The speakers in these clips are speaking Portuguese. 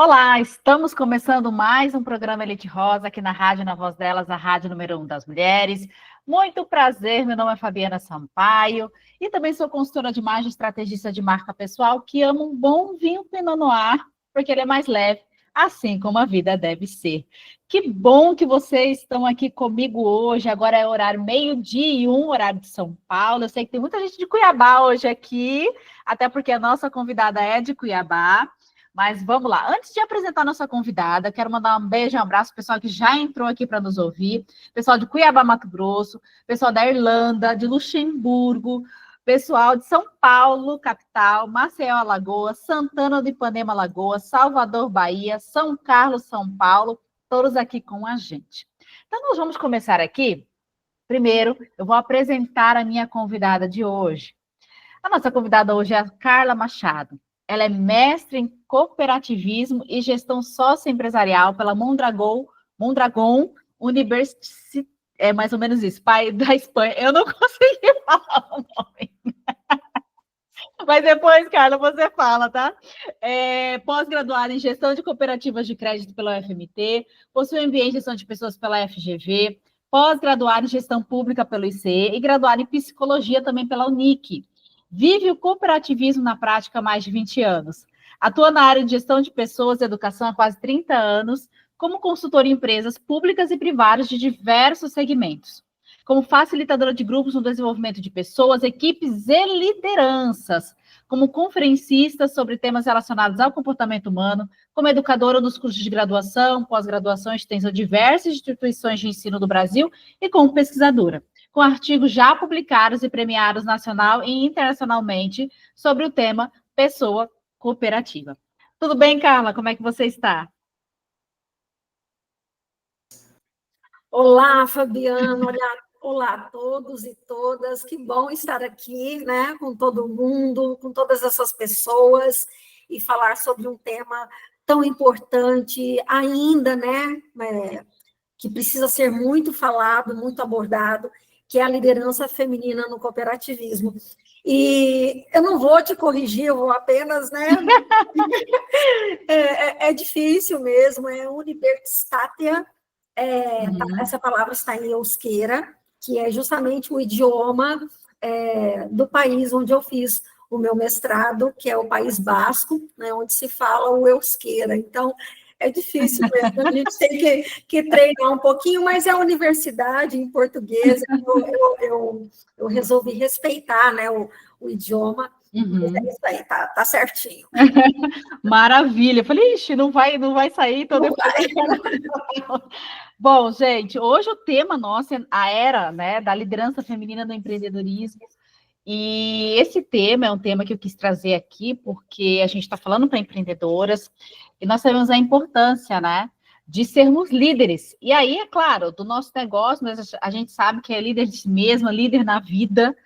Olá, estamos começando mais um programa Elite Rosa aqui na Rádio Na Voz Delas, a rádio número 1 das mulheres. Muito prazer, meu nome é Fabiana Sampaio e também sou consultora de imagem e estrategista de marca pessoal que ama um bom vinho Pinot Noir, porque ele é mais leve, assim como a vida deve ser. Que bom que vocês estão aqui comigo hoje, agora é horário 12:01, horário de São Paulo. Eu sei que tem muita gente de Cuiabá hoje aqui, até porque a nossa convidada é de Cuiabá. Mas vamos lá. Antes de apresentar a nossa convidada, quero mandar um beijo e um abraço para o pessoal que já entrou aqui para nos ouvir. Pessoal de Cuiabá, Mato Grosso, pessoal da Irlanda, de Luxemburgo, pessoal de São Paulo, capital, Maceió, Alagoas, Santana do Ipanema, Alagoas, Salvador, Bahia, São Carlos, São Paulo, todos aqui com a gente. Então, nós vamos começar aqui. Primeiro, eu vou apresentar a minha convidada de hoje. A nossa convidada hoje é a Carla Machado. Ela é mestre em cooperativismo e gestão socioempresarial pela Mondragon University, é mais ou menos isso, pai da Espanha. Eu não consegui falar o nome. Mas depois, Carla, você fala, tá? Pós-graduada em gestão de cooperativas de crédito pela UFMT, possui MBA em gestão de pessoas pela FGV, pós-graduada em gestão pública pelo ICE e graduada em psicologia também pela Unic. Vive o cooperativismo na prática há mais de 20 anos. Atua na área de gestão de pessoas e educação há quase 30 anos, como consultora em empresas públicas e privadas de diversos segmentos. Como facilitadora de grupos no desenvolvimento de pessoas, equipes e lideranças, como conferencista sobre temas relacionados ao comportamento humano, como educadora nos cursos de graduação, pós-graduação e extensão de diversas instituições de ensino do Brasil e como pesquisadora, com artigos já publicados e premiados nacional e internacionalmente sobre o tema pessoa cooperativa. Tudo bem, Carla? Como é que você está? Olá, Fabiana, olá a todos e todas, que bom estar aqui, né, com todo mundo, com todas essas pessoas, e falar sobre um tema tão importante ainda, né, que precisa ser muito falado, muito abordado, que é a liderança feminina no cooperativismo. E eu não vou te corrigir, eu vou apenas, né, é difícil mesmo, é Universitatea. Essa palavra está em euskera, que é justamente o idioma do país onde eu fiz o meu mestrado, que é o País Basco, né, onde se fala o euskera. Então, é difícil mesmo, a gente tem que treinar um pouquinho, mas é a universidade em português, eu resolvi respeitar, né, o idioma. Uhum. É isso aí, tá certinho. Maravilha. Eu falei, ixi, não vai sair, então depois. Bom, gente, hoje o tema nosso é a era, né, da liderança feminina no empreendedorismo. E esse tema é um tema que eu quis trazer aqui, porque a gente está falando para empreendedoras e nós sabemos a importância, né, de sermos líderes. E aí, é claro, do nosso negócio, a gente sabe que é líder de si mesma, líder na vida,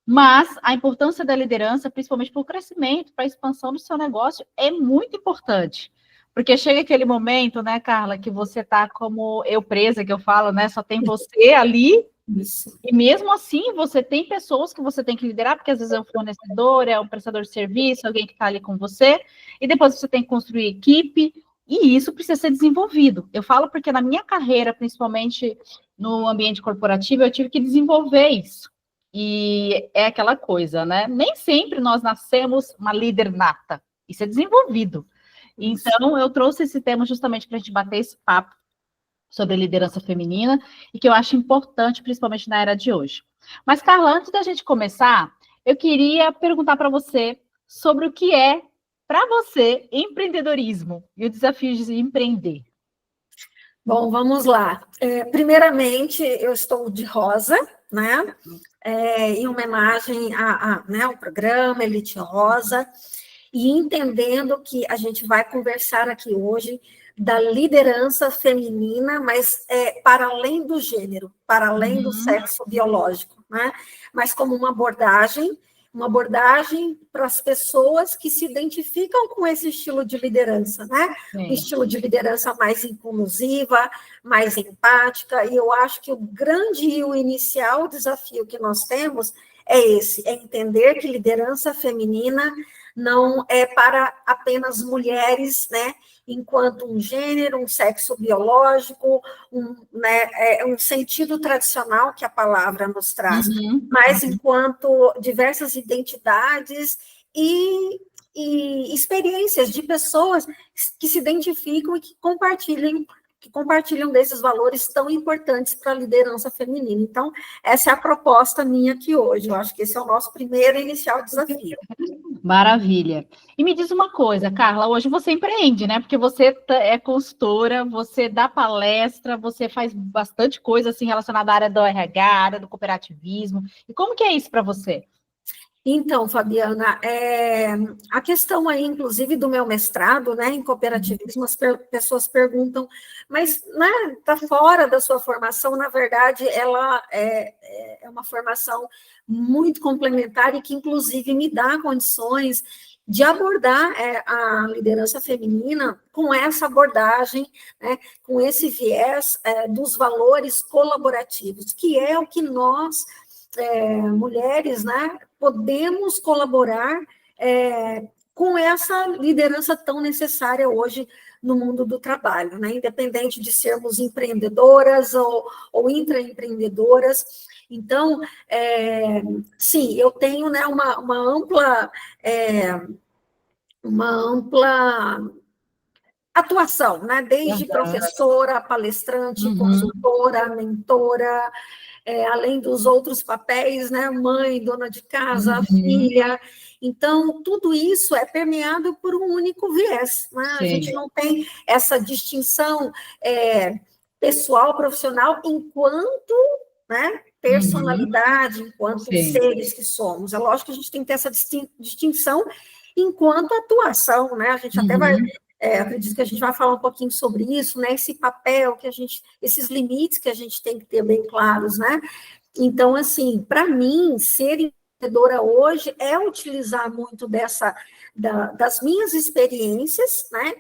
mas a importância da liderança, principalmente para o crescimento, para a expansão do seu negócio, é muito importante. Porque chega aquele momento, né, Carla, que você está como eu presa, que eu falo, né, só tem você ali. Isso. E mesmo assim, você tem pessoas que você tem que liderar, porque às vezes é um fornecedor, é um prestador de serviço, alguém que está ali com você, e depois você tem que construir equipe, e isso precisa ser desenvolvido. Eu falo porque na minha carreira, principalmente no ambiente corporativo, eu tive que desenvolver isso. E é aquela coisa, né? Nem sempre nós nascemos uma líder nata. Isso é desenvolvido. Então, eu trouxe esse tema justamente para a gente bater esse papo sobre liderança feminina e que eu acho importante, principalmente na era de hoje. Mas, Carla, antes da gente começar, eu queria perguntar para você sobre o que é, para você, empreendedorismo e o desafio de empreender. Bom, vamos lá. Primeiramente, eu estou de rosa, né? Em homenagem né, ao programa Elite Rosa, e entendendo que a gente vai conversar aqui hoje da liderança feminina, mas para além do gênero, para além do sexo biológico, né? Mas como uma abordagem para as pessoas que se identificam com esse estilo de liderança, né? Sim. O estilo de liderança mais inclusiva, mais empática, e eu acho que o grande e o inicial desafio que nós temos é esse, é entender que liderança feminina não é para apenas mulheres, né, enquanto um gênero, um sexo biológico, um sentido tradicional que a palavra nos traz, mas enquanto diversas identidades e experiências de pessoas que se identificam e que compartilham desses valores tão importantes para a liderança feminina. Então, essa é a proposta minha aqui hoje. Eu acho que esse é o nosso primeiro e inicial desafio. Maravilha. E me diz uma coisa, Carla, hoje você empreende, né? Porque você é consultora, você dá palestra, você faz bastante coisa assim relacionada à área do RH, à área do cooperativismo. E como que é isso para você? Então, Fabiana, a questão aí, inclusive, do meu mestrado, né, em cooperativismo, as pessoas perguntam, mas, né, está fora da sua formação, na verdade, ela é uma formação muito complementar e que, inclusive, me dá condições de abordar a liderança feminina com essa abordagem, né, com esse viés dos valores colaborativos, que é o que nós, mulheres, né, podemos colaborar com essa liderança tão necessária hoje no mundo do trabalho, né? Independente de sermos empreendedoras ou intraempreendedoras. Então, sim, eu tenho, né, uma ampla atuação, né? Desde professora, palestrante, consultora, mentora, além dos outros papéis, né? Mãe, dona de casa, filha. Então, tudo isso é permeado por um único viés, né? A gente não tem essa distinção pessoal, profissional, enquanto, né, personalidade, enquanto seres que somos. É lógico que a gente tem que ter essa distinção enquanto atuação, né? A gente até vai... acredito que a gente vai falar um pouquinho sobre isso, né? Esse papel que esses limites que a gente tem que ter bem claros, né? Então, assim, para mim, ser empreendedora hoje é utilizar muito das minhas experiências, né?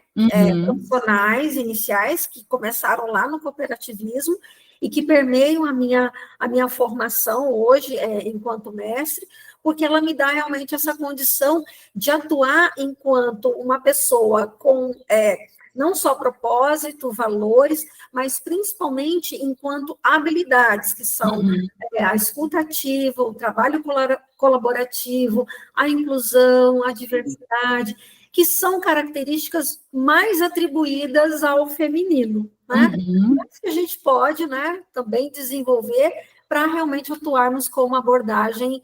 Profissionais, iniciais, que começaram lá no cooperativismo e que permeiam a minha formação hoje enquanto mestre, porque ela me dá realmente essa condição de atuar enquanto uma pessoa com não só propósito, valores, mas principalmente enquanto habilidades, que são a escuta ativa, o trabalho colaborativo, a inclusão, a diversidade, que são características mais atribuídas ao feminino, né? Mas que a gente pode, né, também desenvolver para realmente atuarmos com uma abordagem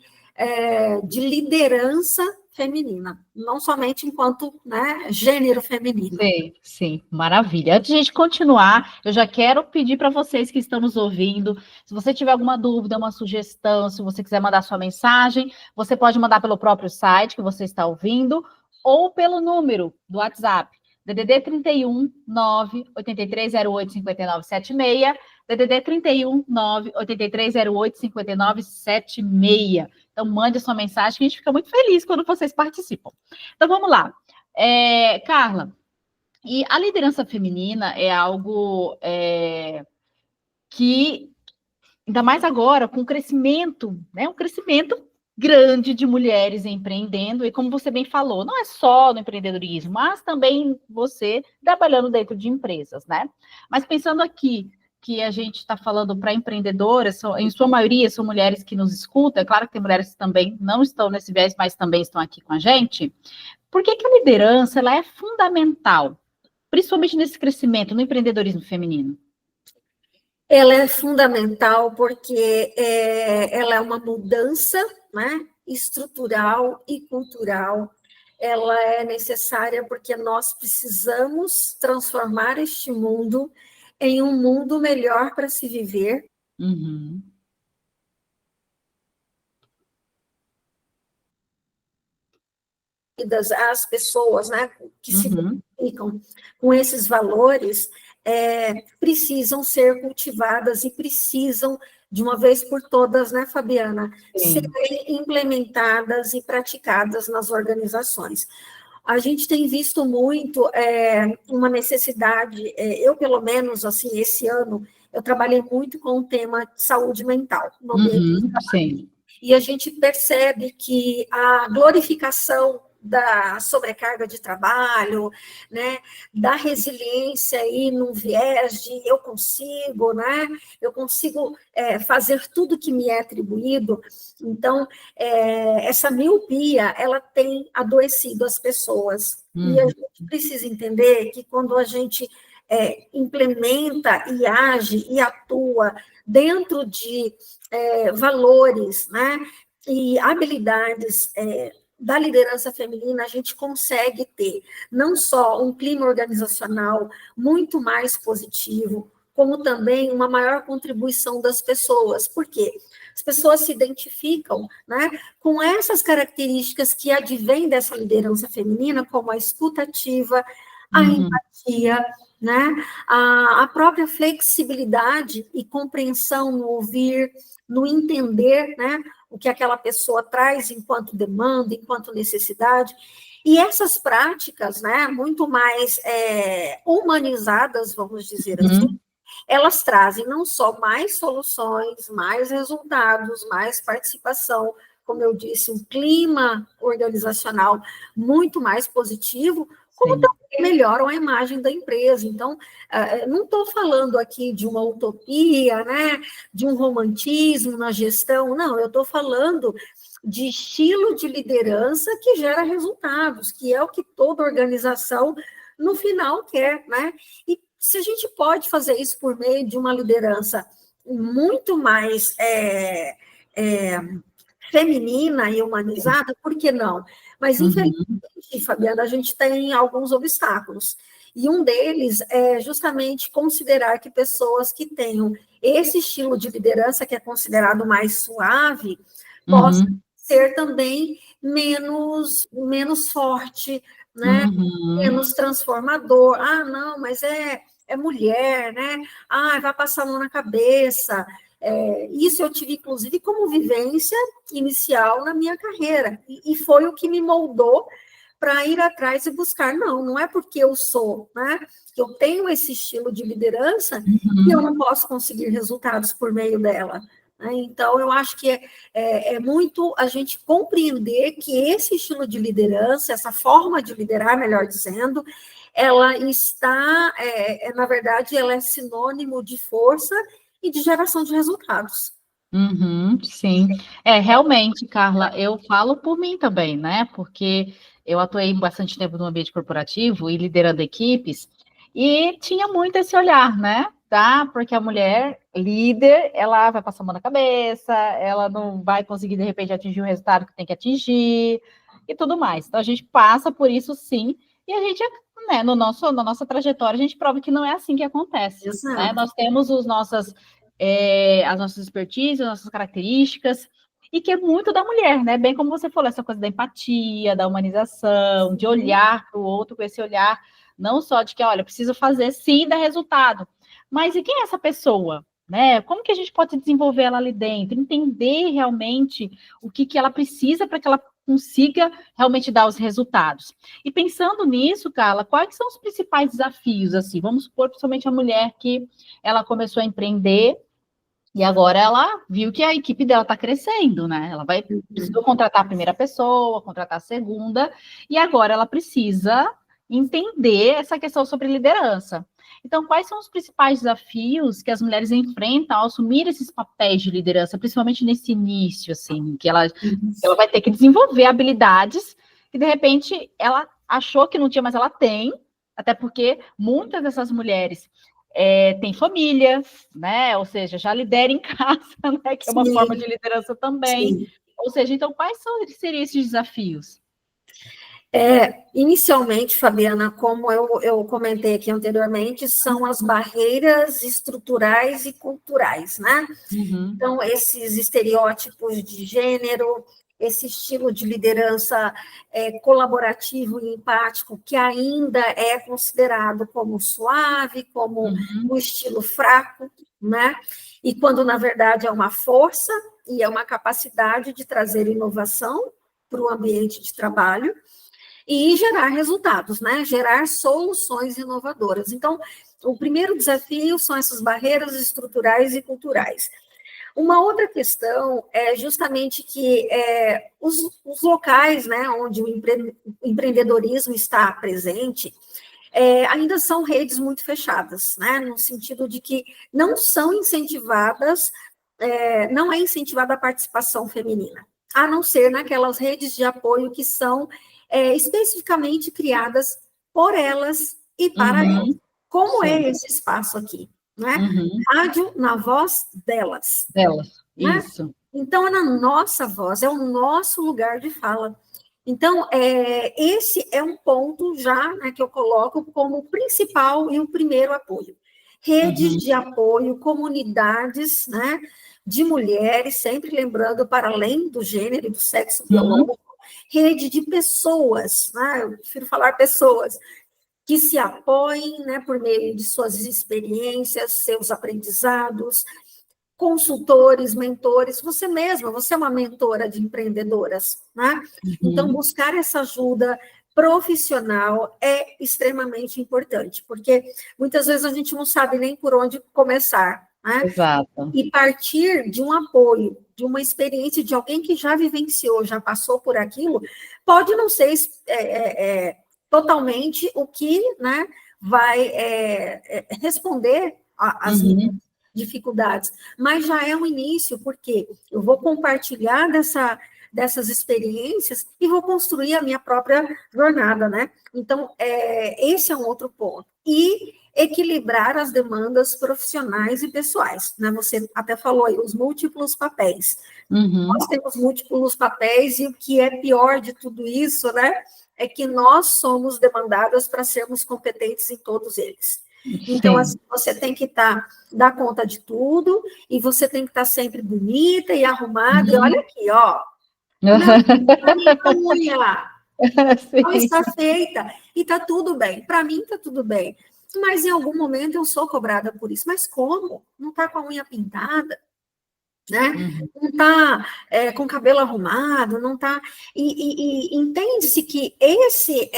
de liderança feminina, não somente enquanto, né, gênero feminino. Sim, maravilha. Antes de a gente continuar, eu já quero pedir para vocês que estão nos ouvindo, se você tiver alguma dúvida, uma sugestão, se você quiser mandar sua mensagem, você pode mandar pelo próprio site que você está ouvindo, ou pelo número do WhatsApp, DDD 31 98308 5976, DDD 31 98308 5976. Então, mande a sua mensagem, que a gente fica muito feliz quando vocês participam. Então, vamos lá. Carla, e a liderança feminina é algo que, ainda mais agora, com o crescimento, né, um crescimento grande de mulheres empreendendo, e como você bem falou, não é só no empreendedorismo, mas também você trabalhando dentro de empresas, né? Mas pensando aqui, que a gente está falando para empreendedoras, em sua maioria são mulheres que nos escutam, é claro que tem mulheres que também não estão nesse viés, mas também estão aqui com a gente. Por que a liderança ela é fundamental, principalmente nesse crescimento, no empreendedorismo feminino? Ela é fundamental porque ela é uma mudança, né, estrutural e cultural. Ela é necessária porque nós precisamos transformar este mundo em um mundo melhor para se viver. As pessoas, né, que se identificam com esses valores precisam ser cultivadas e precisam, de uma vez por todas, né, Fabiana, serem implementadas e praticadas nas organizações. A gente tem visto muito uma necessidade, eu, pelo menos, assim, esse ano, eu trabalhei muito com o tema de saúde mental no ambiente de trabalho. E a gente percebe que a glorificação, da sobrecarga de trabalho, né, da resiliência aí no viés de eu consigo, né, eu consigo fazer tudo que me é atribuído. Então, essa miopia, ela tem adoecido as pessoas. E a gente precisa entender que quando a gente implementa e age e atua dentro de valores, né, e habilidades da liderança feminina, a gente consegue ter não só um clima organizacional muito mais positivo, como também uma maior contribuição das pessoas. Por quê? As pessoas se identificam, né, com essas características que advêm dessa liderança feminina, como a escuta ativa, a empatia, né, a própria flexibilidade e compreensão no ouvir, no entender, né, o que aquela pessoa traz enquanto demanda, enquanto necessidade. E essas práticas, né, muito mais humanizadas, vamos dizer assim, elas trazem não só mais soluções, mais resultados, mais participação, como eu disse, um clima organizacional muito mais positivo, como também melhoram a imagem da empresa. Então, não estou falando aqui de uma utopia, né, de um romantismo na gestão, não, eu estou falando de estilo de liderança que gera resultados, que é o que toda organização, no final, quer, né? E se a gente pode fazer isso por meio de uma liderança muito mais feminina e humanizada, por que não? Mas, infelizmente, Fabiana, a gente tem alguns obstáculos. E um deles é justamente considerar que pessoas que tenham esse estilo de liderança, que é considerado mais suave, possam ser também menos forte, né? Menos transformador. Ah, não, mas é mulher, né? Ah, vai passar a mão na cabeça. Isso eu tive, inclusive, como vivência inicial na minha carreira. E foi o que me moldou para ir atrás e buscar. Não é porque eu sou, né? Que eu tenho esse estilo de liderança que eu não posso conseguir resultados por meio dela. Então, eu acho que é muito a gente compreender que esse estilo de liderança, essa forma de liderar, melhor dizendo, ela está, na verdade, ela é sinônimo de força e de geração de resultados. Sim. Realmente, Carla, eu falo por mim também, né? Porque eu atuei bastante tempo no ambiente corporativo e liderando equipes, e tinha muito esse olhar, né? Tá? Porque a mulher líder, ela vai passar a mão na cabeça, ela não vai conseguir, de repente, atingir o resultado que tem que atingir e tudo mais. Então, a gente passa por isso, sim, e a gente, né, na nossa trajetória, a gente prova que não é assim que acontece. Né? Nós temos as nossas expertises, as nossas características, e que é muito da mulher, né? Bem como você falou, essa coisa da empatia, da humanização, de olhar para o outro com esse olhar, não só de que, olha, preciso fazer sim, dar resultado, mas e quem é essa pessoa? Né? Como que a gente pode desenvolver ela ali dentro? Entender realmente o que ela precisa para que ela consiga realmente dar os resultados. E pensando nisso, Carla, quais são os principais desafios, assim? Vamos supor, principalmente a mulher que ela começou a empreender, e agora ela viu que a equipe dela está crescendo, né? Ela precisou contratar a primeira pessoa, contratar a segunda, e agora ela precisa entender essa questão sobre liderança. Então, quais são os principais desafios que as mulheres enfrentam ao assumir esses papéis de liderança, principalmente nesse início, assim, que ela vai ter que desenvolver habilidades que, de repente, ela achou que não tinha, mas ela tem, até porque muitas dessas mulheres tem família, né? Ou seja, já lidera em casa, né? Que é uma forma de liderança também. Sim. Ou seja, então, quais seriam esses desafios? Inicialmente, Fabiana, como eu comentei aqui anteriormente, são as barreiras estruturais e culturais, né? Então, esses estereótipos de gênero, esse estilo de liderança colaborativo e empático, que ainda é considerado como suave, como um estilo fraco, né? E quando, na verdade, é uma força e é uma capacidade de trazer inovação para o ambiente de trabalho e gerar resultados, né? Gerar soluções inovadoras. Então, o primeiro desafio são essas barreiras estruturais e culturais. Uma outra questão é justamente que os locais, né, onde o empreendedorismo está presente, ainda são redes muito fechadas, né, no sentido de que não são incentivadas, não é incentivada a participação feminina, a não ser naquelas redes de apoio que são especificamente criadas por elas e para elas. Como é esse espaço aqui? Né? Rádio na voz delas. Delas, né? Isso. Então, é na nossa voz, é o nosso lugar de fala. Então, esse é um ponto já, né, que eu coloco como o principal e o primeiro apoio. Redes de apoio, comunidades, né, de mulheres, sempre lembrando para além do gênero e do sexo biológico, rede de pessoas, né, eu prefiro falar pessoas, que se apoiem, né, por meio de suas experiências, seus aprendizados, consultores, mentores, você mesma, você é uma mentora de empreendedoras, né? Então, buscar essa ajuda profissional é extremamente importante, porque muitas vezes a gente não sabe nem por onde começar, né? Exato. E partir de um apoio, de uma experiência de alguém que já vivenciou, já passou por aquilo, pode não ser totalmente o que, né, vai responder às minhas dificuldades, mas já é um início, porque eu vou compartilhar dessas experiências e vou construir a minha própria jornada, né? Então, esse é um outro ponto. E equilibrar as demandas profissionais e pessoais, né? Você até falou aí, os múltiplos papéis. Nós temos múltiplos papéis e o que é pior de tudo isso, né? É que nós somos demandadas para sermos competentes em todos eles. Então, assim, você tem que dar conta de tudo, e você tem que estar sempre bonita e arrumada, e olha aqui, ó, a minha unha não está feita, e está tudo bem, para mim está tudo bem, mas em algum momento eu sou cobrada por isso, mas como? Não está com a unha pintada? Né? Não está com o cabelo arrumado, não está... E entende-se que esse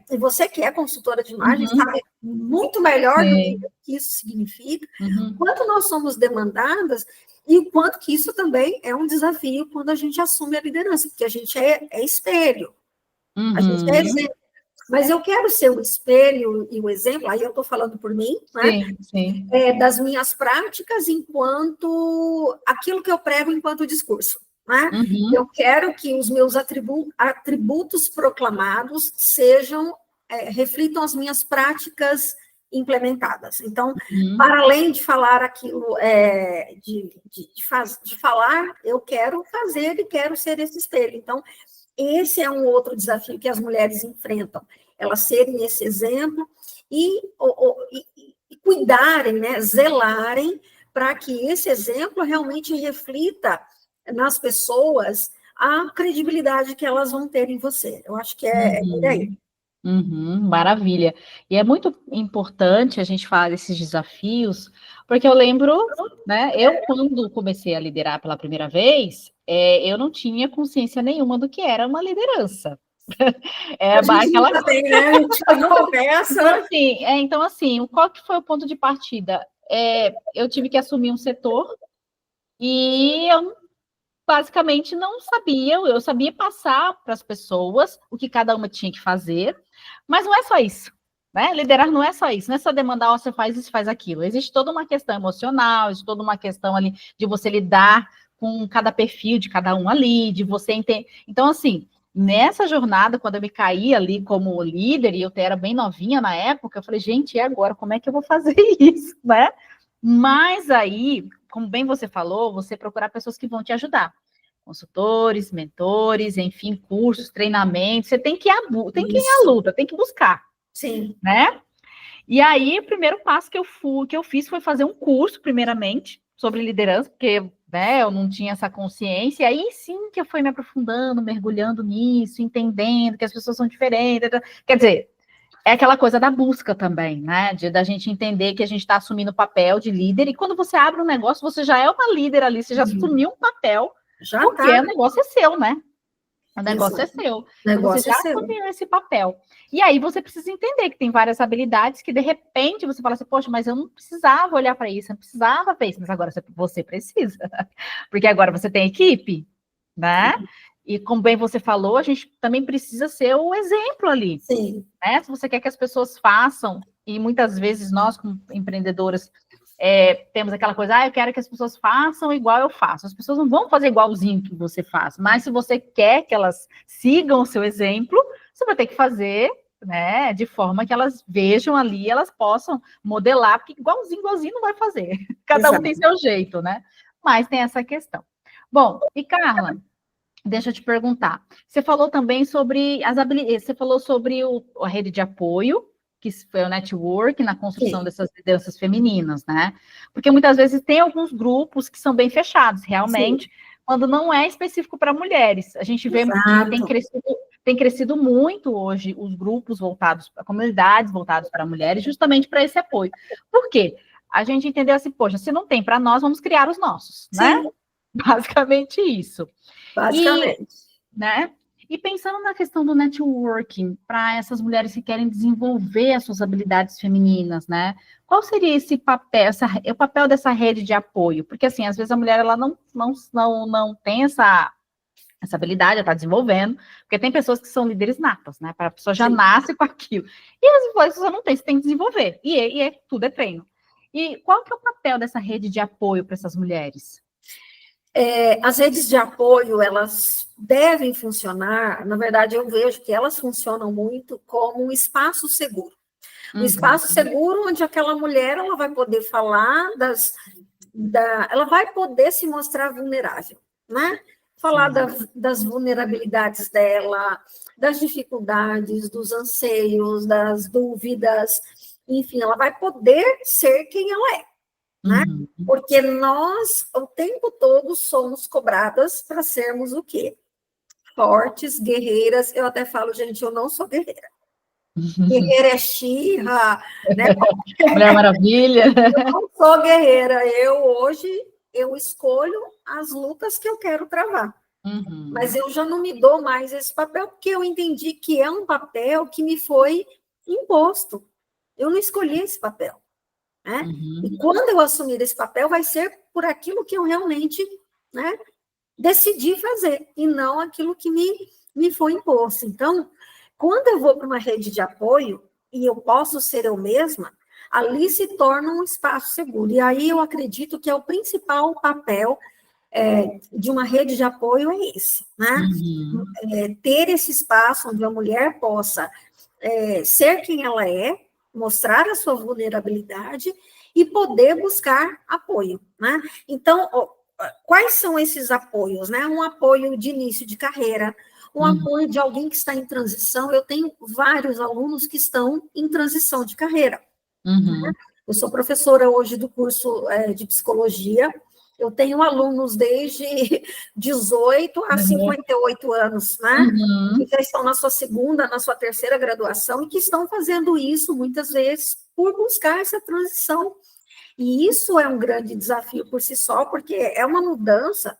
e você que é consultora de imagem sabe muito melhor do que isso significa, quanto nós somos demandadas e o quanto que isso também é um desafio quando a gente assume a liderança, porque a gente é espelho, a gente é exemplo. Mas eu quero ser o espelho e o exemplo, aí eu estou falando por mim, né? Sim. Das minhas práticas enquanto aquilo que eu prego enquanto discurso. Né? Eu quero que os meus atributos proclamados reflitam as minhas práticas implementadas. Então, para além de falar aquilo, de falar, eu quero fazer e quero ser esse espelho. Então, esse é um outro desafio que as mulheres enfrentam, elas serem esse exemplo e cuidarem, né, zelarem para que esse exemplo realmente reflita nas pessoas a credibilidade que elas vão ter em você. Eu acho que é por aí. Maravilha. E é muito importante a gente falar desses desafios, porque eu lembro, né, eu quando comecei a liderar pela primeira vez, eu não tinha consciência nenhuma do que era uma liderança. Aquela também, né? A gente começa. Então, assim, qual que foi o ponto de partida? Eu tive que assumir um setor e eu basicamente não sabia, eu sabia passar para as pessoas o que cada uma tinha que fazer, mas não é só isso, né? Liderar não é só isso, não é só demandar, você faz isso, faz aquilo. Existe toda uma questão emocional, existe toda uma questão ali de você lidar com cada perfil de cada um ali, de você entender. Então, assim, nessa jornada, quando eu me caí ali como líder, e eu era bem novinha na época, eu falei, gente, e agora? Como é que eu vou fazer isso, né? Mas aí, como bem você falou, você procurar pessoas que vão te ajudar. Consultores, mentores, enfim, cursos, treinamentos. Você tem que ir à luta, tem que buscar. Sim. Né? E aí, o primeiro passo que eu fiz foi fazer um curso, primeiramente, sobre liderança, porque, né, eu não tinha essa consciência. E aí sim que eu fui me aprofundando, mergulhando nisso, entendendo que as pessoas são diferentes. Quer dizer, é aquela coisa da busca também, né? Da gente entender que a gente está assumindo o papel de líder, e quando você abre um negócio, você já é uma líder ali, você já assumiu um papel, porque o negócio é seu, né? O negócio é seu. Negócio Você já é seu. assumiu esse papel. E aí você precisa entender que tem várias habilidades que, de repente, você fala assim, poxa, mas eu não precisava olhar para isso, eu não precisava ver isso, mas agora você precisa. Porque agora você tem equipe, né? E como bem você falou, a gente também precisa ser o exemplo ali. Sim. Né? Se você quer que as pessoas façam, e muitas vezes nós, como empreendedoras, temos aquela coisa, eu quero que as pessoas façam igual eu faço. As pessoas não vão fazer igualzinho que você faz, mas se você quer que elas sigam o seu exemplo, você vai ter que fazer, né, de forma que elas vejam ali, elas possam modelar, porque igualzinho não vai fazer. Cada um tem seu jeito, né? Mas tem essa questão. Bom, e Carla, deixa eu te perguntar. Você falou também sobre as habilidades, você falou sobre a rede de apoio, que foi o network na construção dessas lideranças femininas, né? Porque muitas vezes tem alguns grupos que são bem fechados, realmente, sim, quando não é específico para mulheres. A gente vê que tem crescido muito hoje os grupos voltados, comunidades voltadas para mulheres, justamente para esse apoio. Por quê? A gente entendeu assim, poxa, se não tem para nós, vamos criar os nossos, sim, né? Basicamente isso. Basicamente. Né? E pensando na questão do networking, para essas mulheres que querem desenvolver as suas habilidades femininas, né? Qual seria esse papel, o papel dessa rede de apoio? Porque, assim, às vezes a mulher ela não tem essa habilidade, ela está desenvolvendo, porque tem pessoas que são líderes natas, né? A pessoa já nasce com aquilo. E as pessoas não tem, você tem que desenvolver. Tudo é treino. E qual que é o papel dessa rede de apoio para essas mulheres? As redes de apoio, elas devem funcionar, na verdade, eu vejo que elas funcionam muito como um espaço seguro. Um espaço seguro onde aquela mulher, ela vai poder falar ela vai poder se mostrar vulnerável, né? Falar das vulnerabilidades dela, das dificuldades, dos anseios, das dúvidas, enfim, ela vai poder ser quem ela é. Né? Porque nós, o tempo todo, somos cobradas para sermos o quê? Fortes, guerreiras. Eu até falo, gente, eu não sou guerreira. Guerreira é She-Ra, né? Mulher Maravilha. Eu não sou guerreira. Hoje, eu escolho as lutas que eu quero travar. Mas eu já não me dou mais esse papel, porque eu entendi que é um papel que me foi imposto. Eu não escolhi esse papel. Né? E quando eu assumir esse papel, vai ser por aquilo que eu realmente, né, decidi fazer, e não aquilo que me foi imposto. Então, quando eu vou para uma rede de apoio, e eu posso ser eu mesma, ali se torna um espaço seguro. E aí eu acredito que é o principal papel de uma rede de apoio é esse, né? Ter esse espaço onde a mulher possa ser quem ela é, mostrar a sua vulnerabilidade e poder buscar apoio, né? Então, quais são esses apoios, né? Um apoio de início de carreira, um apoio de alguém que está em transição. Eu tenho vários alunos que estão em transição de carreira. Né? Eu sou professora hoje do curso de psicologia. Eu tenho alunos desde 18 a 58 anos, né? Que já estão na sua segunda, na sua terceira graduação e que estão fazendo isso, muitas vezes, por buscar essa transição. E isso é um grande desafio por si só, porque é uma mudança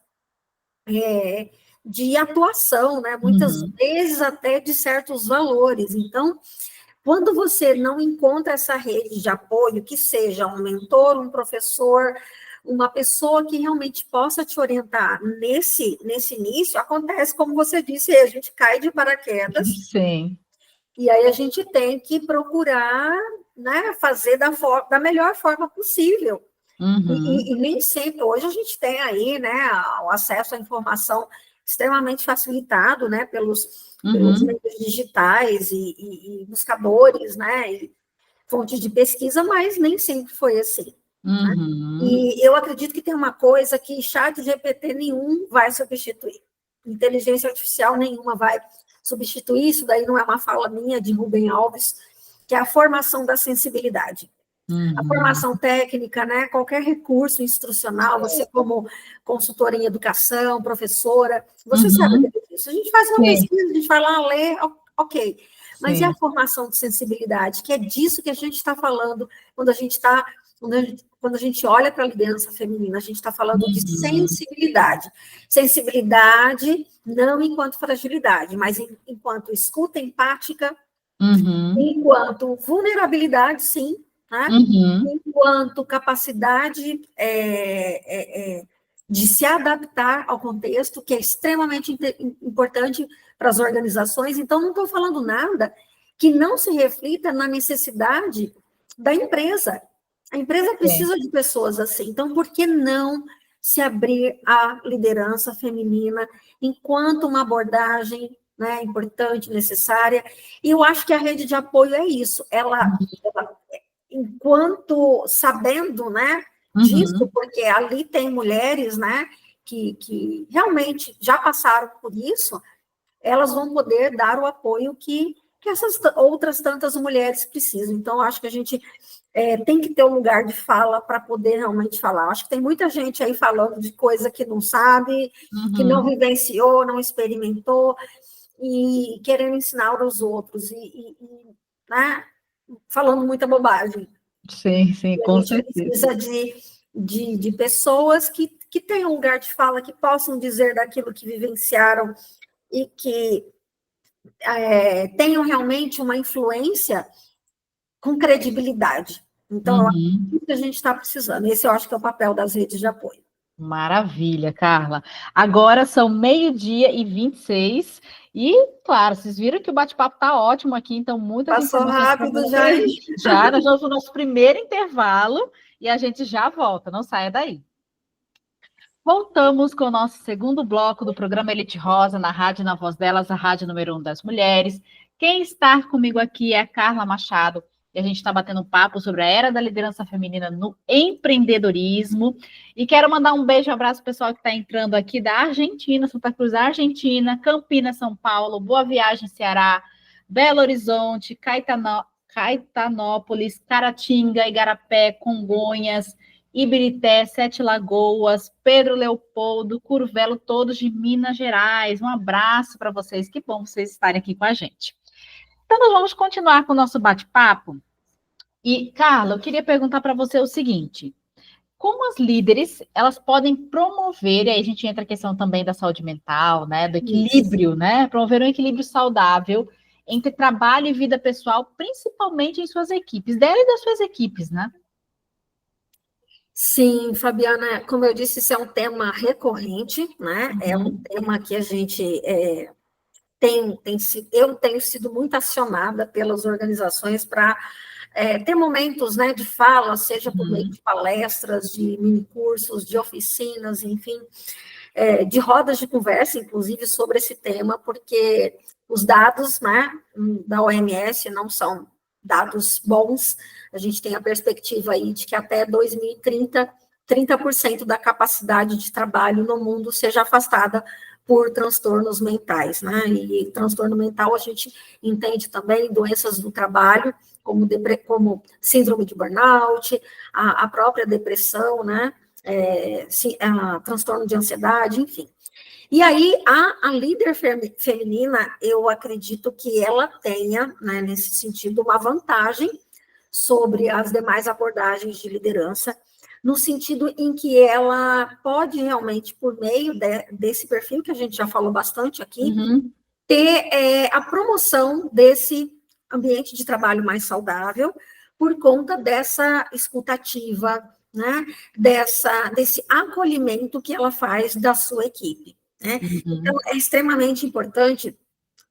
de atuação, né? Muitas vezes até de certos valores. Então, quando você não encontra essa rede de apoio, que seja um mentor, um professor, uma pessoa que realmente possa te orientar nesse início, acontece, como você disse, a gente cai de paraquedas. Sim. E aí a gente tem que procurar, né, fazer da melhor forma possível. E nem sempre, hoje a gente tem aí, né, o acesso à informação extremamente facilitado, né, pelos meios digitais e buscadores, né, e fontes de pesquisa, mas nem sempre foi assim. Né? E eu acredito que tem uma coisa que ChatGPT nenhum vai substituir. Inteligência artificial nenhuma vai substituir, isso daí não é uma fala minha, de Rubem Alves, que é a formação da sensibilidade. A formação técnica, né? Qualquer recurso instrucional, você como consultora em educação, professora, você sabe disso. A gente faz uma pesquisa, a gente vai lá ler, ok. Mas e a formação de sensibilidade? Que é disso que a gente está falando quando a gente está quando a gente olha para a liderança feminina, a gente está falando de sensibilidade. Sensibilidade não enquanto fragilidade, mas enquanto escuta empática, enquanto vulnerabilidade, sim, né? Enquanto capacidade de se adaptar ao contexto, que é extremamente importante para as organizações. Então, não estou falando nada que não se reflita na necessidade da empresa. A empresa precisa de pessoas assim. Então, por que não se abrir à liderança feminina enquanto uma abordagem, né, importante, necessária? E eu acho que a rede de apoio é isso. Ela enquanto sabendo, né, disso, porque ali tem mulheres, né, que realmente já passaram por isso, elas vão poder dar o apoio que essas outras tantas mulheres precisam. Então, acho que a gente tem que ter um lugar de fala para poder realmente falar. Acho que tem muita gente aí falando de coisa que não sabe, que não vivenciou, não experimentou, e querendo ensinar aos outros, né, falando muita bobagem. Sim, com certeza. A gente precisa de pessoas que tenham um lugar de fala, que possam dizer daquilo que vivenciaram e que tenham realmente uma influência com credibilidade. Então, eu acho que a gente está precisando. Esse eu acho que é o papel das redes de apoio. Maravilha, Carla. Agora são 12h26 e, claro, vocês viram que o bate-papo está ótimo aqui, então muitas Passou rápido já. Já, nós vamos no nosso primeiro intervalo e a gente já volta, não saia daí. Voltamos com o nosso segundo bloco do programa Elite Rosa, na Rádio Na Voz Delas, a rádio número 1 das mulheres. Quem está comigo aqui é a Carla Machado, e a gente está batendo um papo sobre a era da liderança feminina no empreendedorismo. E quero mandar um beijo e um abraço para o pessoal que está entrando aqui da Argentina, Santa Cruz, Argentina, Campinas, São Paulo, Boa Viagem, Ceará, Belo Horizonte, Caetanópolis, Caratinga, Igarapé, Congonhas, Ibirité, Sete Lagoas, Pedro Leopoldo, Curvelo, todos de Minas Gerais. Um abraço para vocês, que bom vocês estarem aqui com a gente. Então, nós vamos continuar com o nosso bate-papo. E, Carla, eu queria perguntar para você o seguinte: como as líderes, elas podem promover, e aí a gente entra a questão também da saúde mental, né, do equilíbrio, né, promover um equilíbrio saudável entre trabalho e vida pessoal, principalmente em suas equipes, dela e das suas equipes, né? Sim, Fabiana, como eu disse, isso é um tema recorrente, né? É um tema que a gente eu tenho sido muito acionada pelas organizações para ter momentos, né, de fala, seja por meio de palestras, de minicursos, de oficinas, enfim, de rodas de conversa, inclusive, sobre esse tema, porque os dados, né, da OMS não são dados bons. A gente tem a perspectiva aí de que até 2030, 30% da capacidade de trabalho no mundo seja afastada por transtornos mentais, né? E transtorno mental a gente entende também doenças do trabalho, como síndrome de burnout, a própria depressão, né? Transtorno de ansiedade, enfim. E aí, a líder feminina, eu acredito que ela tenha, né, nesse sentido, uma vantagem sobre as demais abordagens de liderança, no sentido em que ela pode realmente, por meio desse perfil, que a gente já falou bastante aqui, ter a promoção desse ambiente de trabalho mais saudável, por conta dessa escutativa, né, desse acolhimento que ela faz da sua equipe. Né? Então, é extremamente importante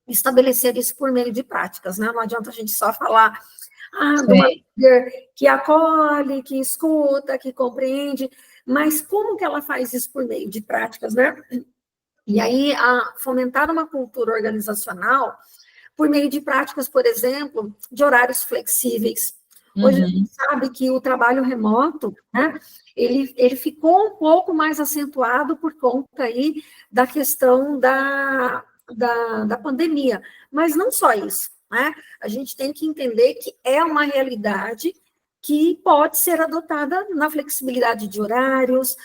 estabelecer isso por meio de práticas, né? Não adianta a gente só falar de uma líder que acolhe, que escuta, que compreende, mas como que ela faz isso por meio de práticas, né? E aí, fomentar uma cultura organizacional por meio de práticas, por exemplo, de horários flexíveis. Hoje a gente sabe que o trabalho remoto, né, ele ficou um pouco mais acentuado por conta aí da questão da pandemia, mas não só isso, né? A gente tem que entender que é uma realidade que pode ser adotada na flexibilidade de horários,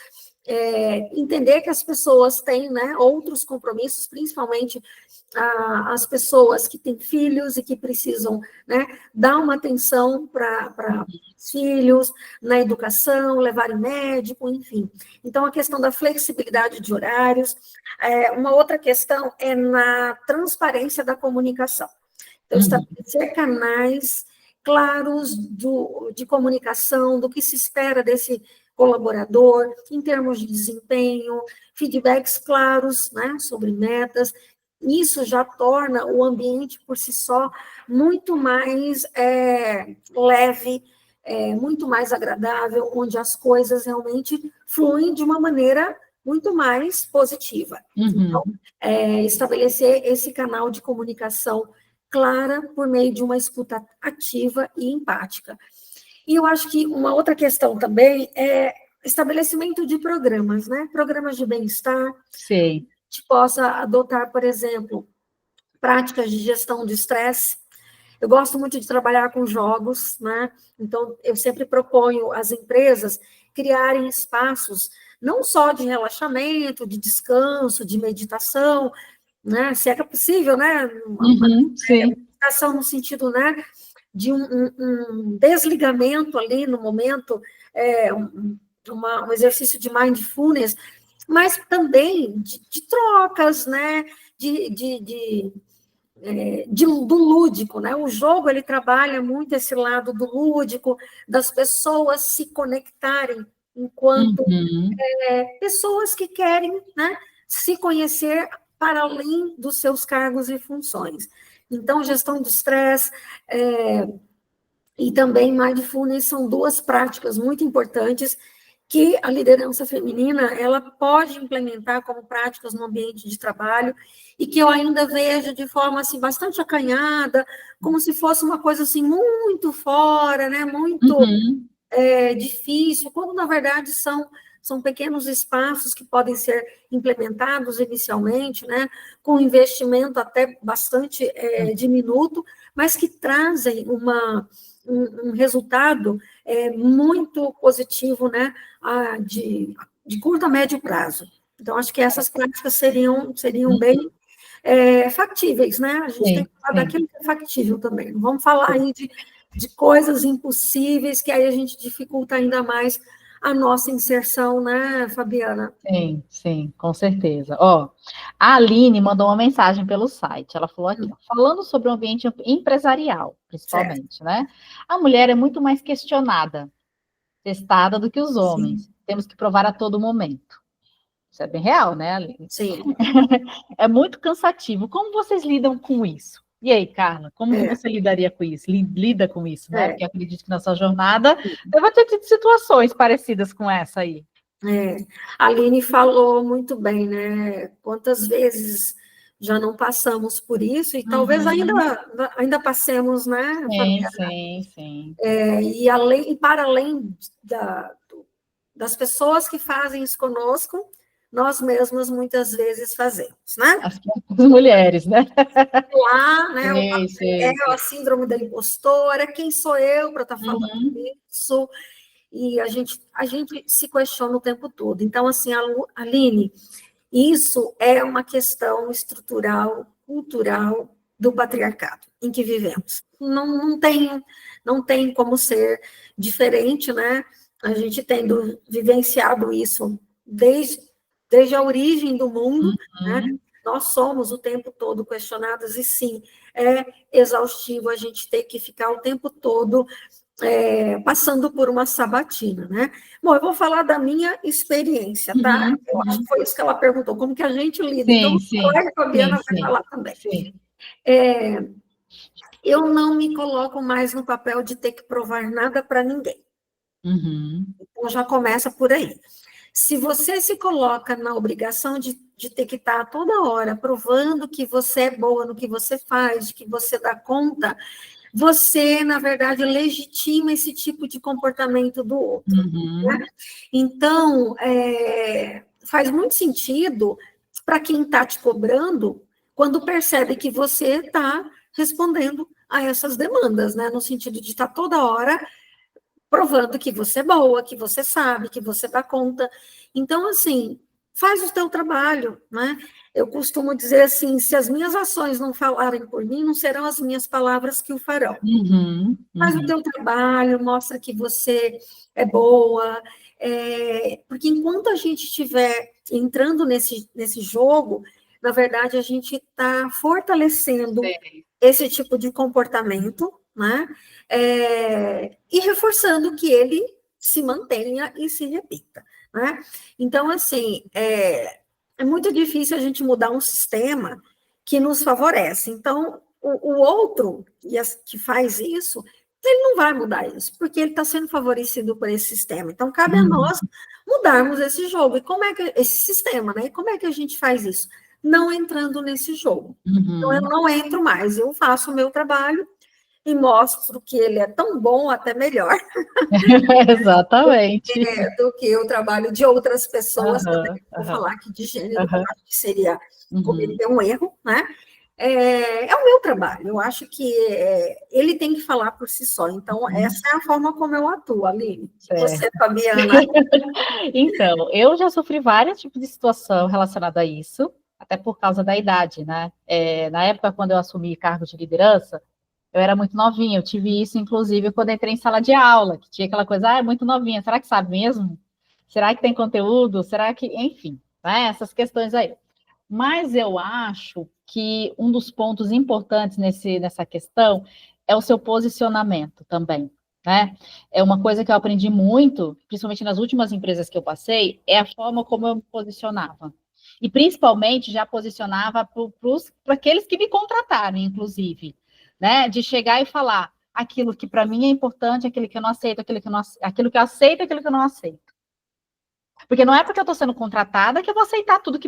entender que as pessoas têm, né, outros compromissos, principalmente as pessoas que têm filhos e que precisam, né, dar uma atenção para os filhos, na educação, levar em médico, enfim. Então, a questão da flexibilidade de horários. Uma outra questão é na transparência da comunicação. Então, estabelecer canais claros de comunicação, do que se espera desse colaborador, em termos de desempenho, feedbacks claros, né, sobre metas. Isso já torna o ambiente, por si só, muito mais leve, muito mais agradável, onde as coisas realmente fluem de uma maneira muito mais positiva. Então, estabelecer esse canal de comunicação clara por meio de uma escuta ativa e empática. E eu acho que uma outra questão também é estabelecimento de programas, né? Programas de bem-estar. Sim. Que a gente possa adotar, por exemplo, práticas de gestão de estresse. Eu gosto muito de trabalhar com jogos, né? Então, eu sempre proponho às empresas criarem espaços não só de relaxamento, de descanso, de meditação, né? Se é que é possível, né? Sim. Meditação no sentido, né, de um desligamento ali no momento, um exercício de mindfulness, mas também de trocas, né, do lúdico, né? O jogo, ele trabalha muito esse lado do lúdico, das pessoas se conectarem enquanto pessoas que querem, né, se conhecer para além dos seus cargos e funções. Então, gestão do estresse e também mindfulness são duas práticas muito importantes que a liderança feminina ela pode implementar como práticas no ambiente de trabalho e que eu ainda vejo de forma assim bastante acanhada, como se fosse uma coisa assim muito fora, né? Muito difícil, quando na verdade são pequenos espaços que podem ser implementados inicialmente, né, com investimento até bastante diminuto, mas que trazem um resultado muito positivo, né, de curto a médio prazo. Então, acho que essas práticas seriam bem factíveis, né? A gente tem que falar daquilo que é factível também. Não vamos falar aí de coisas impossíveis, que aí a gente dificulta ainda mais a nossa inserção, né, Fabiana? Sim, com certeza. Ó, a Aline mandou uma mensagem pelo site. Ela falou aqui, ó, falando sobre o ambiente empresarial, principalmente, né? A mulher é muito mais questionada, testada do que os homens. Temos que provar a todo momento. Isso é bem real, né, Aline? Sim. É muito cansativo. Como vocês lidam com isso? E aí, Carla, como que você lidaria com isso? Lida com isso, né? Porque eu acredito que na sua jornada deve ter tido situações parecidas com essa aí. A Aline falou muito bem, né? Quantas vezes já não passamos por isso, e talvez ainda passemos, né, Fabiana? Sim. E para além das pessoas que fazem isso conosco, nós mesmas muitas vezes fazemos, né? As mulheres, né? Lá, né? A síndrome da impostora, quem sou eu para estar falando isso? E a gente se questiona o tempo todo. Então, assim, Aline, isso é uma questão estrutural, cultural do patriarcado em que vivemos. Não tem como ser diferente, né? A gente tendo vivenciado isso desde a origem do mundo, né? Nós somos o tempo todo questionadas, e sim, é exaustivo a gente ter que ficar o tempo todo passando por uma sabatina, né? Bom, eu vou falar da minha experiência, tá? Eu acho que foi isso que ela perguntou, como que a gente lida. Então, a Fabiana vai falar também. Eu não me coloco mais no papel de ter que provar nada para ninguém. Então, já começa por aí. Se você se coloca na obrigação de ter que estar toda hora provando que você é boa no que você faz, que você dá conta, você, na verdade, legitima esse tipo de comportamento do outro. Né? Então, faz muito sentido para quem está te cobrando, quando percebe que você está respondendo a essas demandas, né? No sentido de estar toda hora provando que você é boa, que você sabe, que você dá conta. Então, assim, faz o teu trabalho, né? Eu costumo dizer assim, se as minhas ações não falarem por mim, não serão as minhas palavras que o farão. Faz o teu trabalho, mostra que você é boa, porque enquanto a gente estiver entrando nesse jogo, na verdade, a gente está fortalecendo esse tipo de comportamento, né? E reforçando que ele se mantenha e se repita, né? Então, assim, é muito difícil a gente mudar um sistema que nos favorece. Então, o outro que faz isso, ele não vai mudar isso, porque ele está sendo favorecido por esse sistema. Então, cabe a nós mudarmos esse jogo. E como é que esse sistema, né? E como é que a gente faz isso? Não entrando nesse jogo. Então, eu não entro mais, eu faço o meu trabalho e mostro que ele é tão bom, até melhor. Exatamente. Do que o trabalho de outras pessoas, também vou falar aqui de gênero, acho que seria cometer um erro, né? É o meu trabalho, eu acho que ele tem que falar por si só. Então, essa é a forma como eu atuo, Aline. Você, Fabiana? Então, eu já sofri vários tipos de situação relacionada a isso, até por causa da idade, né? Na época, quando eu assumi cargo de liderança, eu era muito novinha, eu tive isso, inclusive, quando entrei em sala de aula, que tinha aquela coisa, é muito novinha, será que sabe mesmo? Será que tem conteúdo? Será que... Enfim, né? Essas questões aí. Mas eu acho que um dos pontos importantes nessa questão é o seu posicionamento também, né? É uma coisa que eu aprendi muito, principalmente nas últimas empresas que eu passei, é a forma como eu me posicionava. E principalmente já posicionava para aqueles que me contrataram, inclusive, né? De chegar e falar aquilo que para mim é importante, aquilo que eu não aceito, aquilo que eu aceito, aquilo que eu não aceito. Porque não é porque eu estou sendo contratada que eu vou aceitar tudo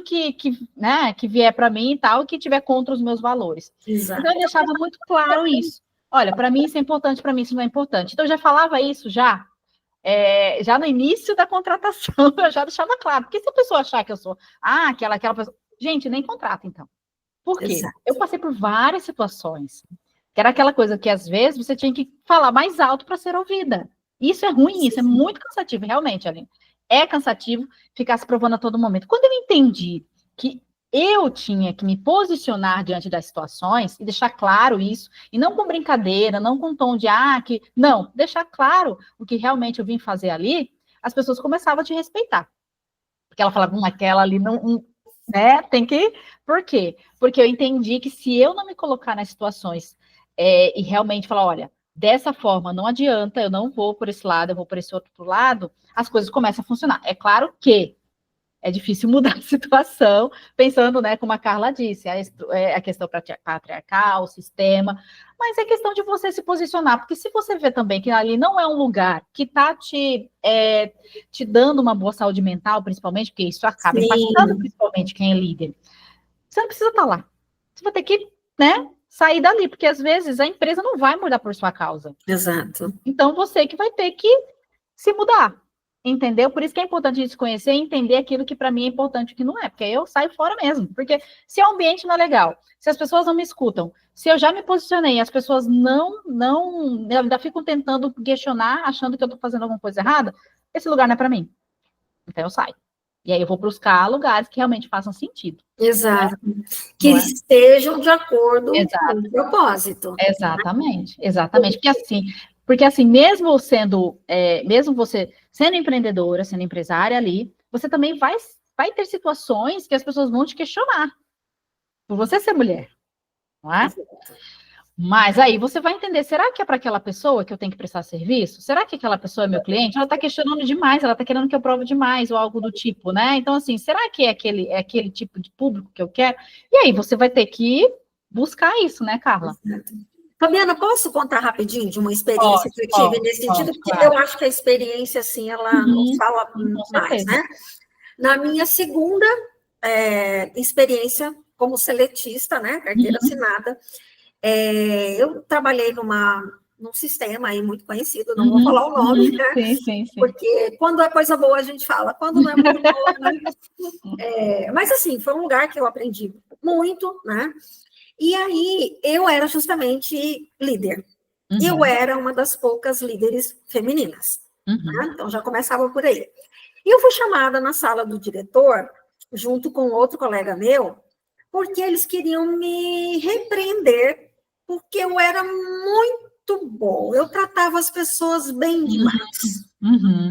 que vier para mim e tal, que tiver contra os meus valores. Exato. Então, eu deixava muito claro isso. Olha, para mim isso é importante, para mim isso não é importante. Então, eu já falava isso já no início da contratação, eu já deixava claro. Porque se a pessoa achar que eu sou, aquela pessoa... Gente, nem contrata, então. Por quê? Exato. Eu passei por várias situações, que era aquela coisa que, às vezes, você tinha que falar mais alto para ser ouvida. Isso é ruim, isso é muito cansativo, realmente, Aline. É cansativo ficar se provando a todo momento. Quando eu entendi que eu tinha que me posicionar diante das situações e deixar claro isso, e não com brincadeira, não com tom de não, deixar claro o que realmente eu vim fazer ali, as pessoas começavam a te respeitar. Porque ela falava, aquela ali não, né? Tem que... Por quê? Porque eu entendi que se eu não me colocar nas situações e realmente falar, olha, dessa forma não adianta, eu não vou por esse lado, eu vou por esse outro lado, as coisas começam a funcionar. É claro que é difícil mudar a situação, pensando, né, como a Carla disse, a questão patriarcal, o sistema, mas é questão de você se posicionar, porque se você vê também que ali não é um lugar que está te dando uma boa saúde mental, principalmente, porque isso acaba impactando principalmente quem é líder, você não precisa estar lá. Você vai ter que, né, sair dali, porque às vezes a empresa não vai mudar por sua causa. Exato. Então, você que vai ter que se mudar. Entendeu? Por isso que é importante a gente se conhecer e entender aquilo que para mim é importante e o que não é, porque aí eu saio fora mesmo. Porque se o ambiente não é legal, se as pessoas não me escutam, se eu já me posicionei e as pessoas não ainda ficam tentando questionar, achando que eu estou fazendo alguma coisa errada, esse lugar não é para mim. Então eu saio. E aí eu vou buscar lugares que realmente façam sentido. Exato. Né? Que estejam de acordo com o propósito. Exatamente, exatamente. Porque assim, mesmo você sendo empreendedora, sendo empresária ali, você também vai ter situações que as pessoas vão te questionar por você ser mulher, não é? Mas aí você vai entender, será que é para aquela pessoa que eu tenho que prestar serviço? Será que aquela pessoa é meu cliente? Ela está questionando demais, ela está querendo que eu prove demais, ou algo do tipo, né? Então, assim, será que é aquele tipo de público que eu quero? E aí você vai ter que buscar isso, né, Carla? Fabiana, posso contar rapidinho de uma experiência que eu tive nesse sentido? Porque claro. Eu acho que a experiência, assim, ela nos fala mais, né? Na minha segunda experiência como seletista, né? Carteira assinada, eu trabalhei num sistema aí muito conhecido, não vou falar o nome, né? Sim. Porque quando é coisa boa a gente fala, quando não é muito boa, né? Mas assim, foi um lugar que eu aprendi muito, né? E aí, eu era justamente líder, Eu era uma das poucas líderes femininas, né? Então já começava por aí. E eu fui chamada na sala do diretor, junto com outro colega meu, porque eles queriam me repreender, porque eu era muito boa, eu tratava as pessoas bem demais.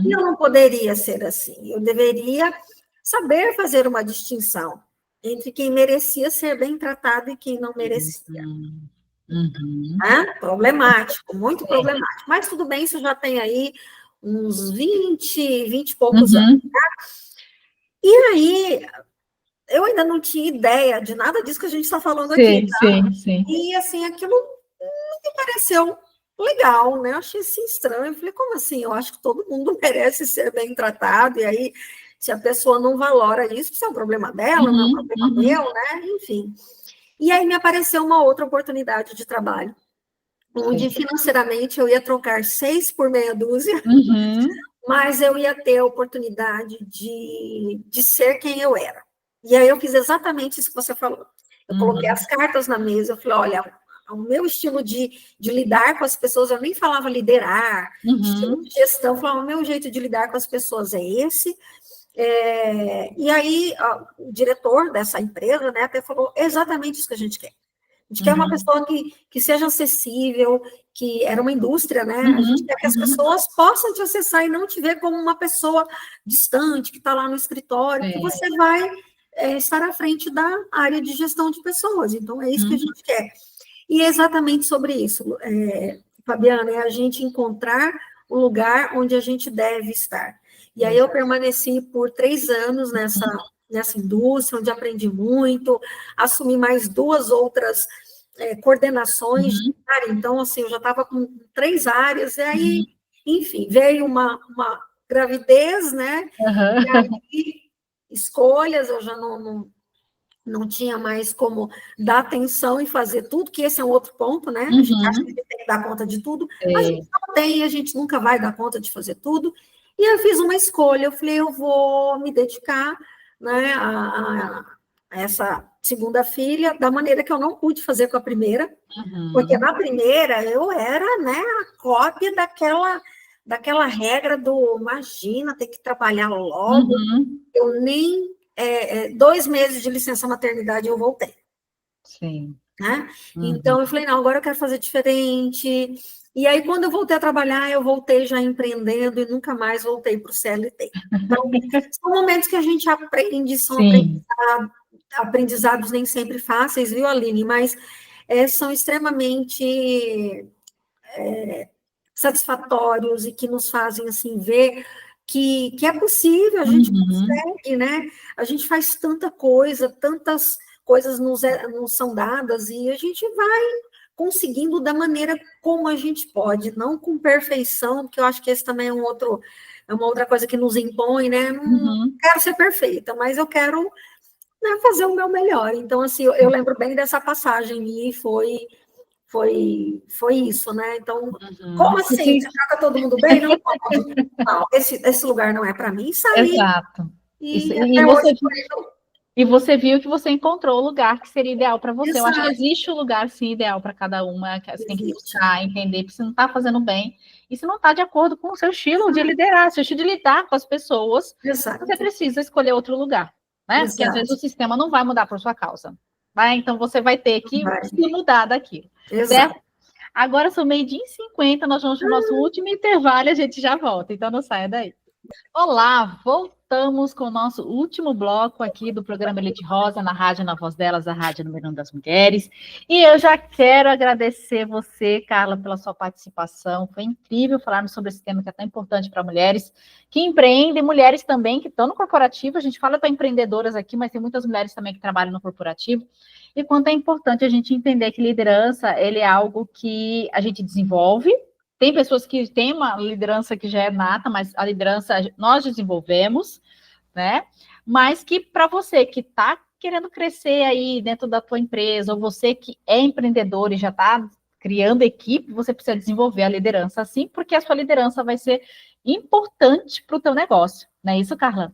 E eu não poderia ser assim, eu deveria saber fazer uma distinção entre quem merecia ser bem tratado e quem não merecia. Problemático, muito problemático. Mas tudo bem, isso já tem aí uns 20 e poucos anos. Né? E aí, eu ainda não tinha ideia de nada disso que a gente está falando aqui. Tá? Sim. E assim, aquilo não me pareceu legal, né? Eu achei assim estranho. Eu falei, como assim? Eu acho que todo mundo merece ser bem tratado, e aí, se a pessoa não valora isso, isso é um problema dela, não é um problema meu, né? Enfim. E aí me apareceu uma outra oportunidade de trabalho, onde financeiramente eu ia trocar 6 por meia dúzia, mas eu ia ter a oportunidade de ser quem eu era. E aí eu fiz exatamente isso que você falou. Eu coloquei as cartas na mesa, eu falei, olha, o meu estilo de lidar com as pessoas, eu nem falava liderar, estilo de gestão, eu falava, o meu jeito de lidar com as pessoas é esse. E aí o diretor dessa empresa, né, até falou exatamente isso que a gente quer. A gente quer uma pessoa que seja acessível, que era uma indústria, né? A gente quer que as pessoas possam te acessar e não te ver como uma pessoa distante, que está lá no escritório, que você vai estar à frente da área de gestão de pessoas. Então, é isso que a gente quer. E é exatamente sobre isso, Fabiana, é a gente encontrar o lugar onde a gente deve estar. E aí eu permaneci por 3 anos nessa indústria, onde aprendi muito, assumi mais 2 outras coordenações de área, então, assim, eu já estava com 3 áreas, e aí, enfim, veio uma gravidez, né, e aí, escolhas, eu já não tinha mais como dar atenção e fazer tudo, que esse é um outro ponto, né, a gente acha que tem que dar conta de tudo, a gente não tem, a gente nunca vai dar conta de fazer tudo, e eu fiz uma escolha, eu falei, eu vou me dedicar, né, a essa segunda filha, da maneira que eu não pude fazer com a primeira, porque na primeira eu era, né, a cópia daquela regra do, imagina, ter que trabalhar logo, eu nem, 2 meses de licença maternidade eu voltei. Sim. Né? Então eu falei, não, agora eu quero fazer diferente. E aí, quando eu voltei a trabalhar, eu voltei já empreendendo e nunca mais voltei para o CLT. Então, são momentos que a gente aprende, são aprendizados nem sempre fáceis, viu, Aline? Mas são extremamente satisfatórios e que nos fazem, assim, ver que é possível, a gente consegue, né? A gente faz tanta coisa, tantas coisas nos são dadas e a gente vai conseguindo da maneira como a gente pode, não com perfeição, porque eu acho que esse também é uma outra coisa que nos impõe, né? Não quero ser perfeita, mas eu quero, né, fazer o meu melhor. Então, assim, eu lembro bem dessa passagem e foi isso, né? Então, como assim? Você trata todo mundo bem? Não pode. Não, esse lugar não é para mim, sair. Exato. E você viu que você encontrou o lugar que seria ideal para você. Exato. Eu acho que existe um lugar, sim, ideal para cada uma, que você tem que buscar, entender, porque você não está fazendo bem, e se não está de acordo com o seu estilo de liderar, seu estilo de lidar com as pessoas, você precisa escolher outro lugar, né? Porque às vezes o sistema não vai mudar por sua causa. Então você vai ter que se mudar daquilo. Certo? Agora são 12h50, nós vamos para o nosso último intervalo e a gente já volta, então não saia daí. Olá, voltamos com o nosso último bloco aqui do programa Elite Rosa, na Rádio Na Voz Delas, a Rádio Número 1 das Mulheres. E eu já quero agradecer você, Carla, pela sua participação. Foi incrível falarmos sobre esse tema que é tão importante para mulheres que empreendem, mulheres também que estão no corporativo. A gente fala para empreendedoras aqui, mas tem muitas mulheres também que trabalham no corporativo. E quanto é importante a gente entender que liderança, ele é algo que a gente desenvolve. Tem pessoas que têm uma liderança que já é nata, mas a liderança nós desenvolvemos, né? Mas que para você que está querendo crescer aí dentro da tua empresa, ou você que é empreendedor e já está criando equipe, você precisa desenvolver a liderança assim, porque a sua liderança vai ser importante para o teu negócio. Não é isso, Carla?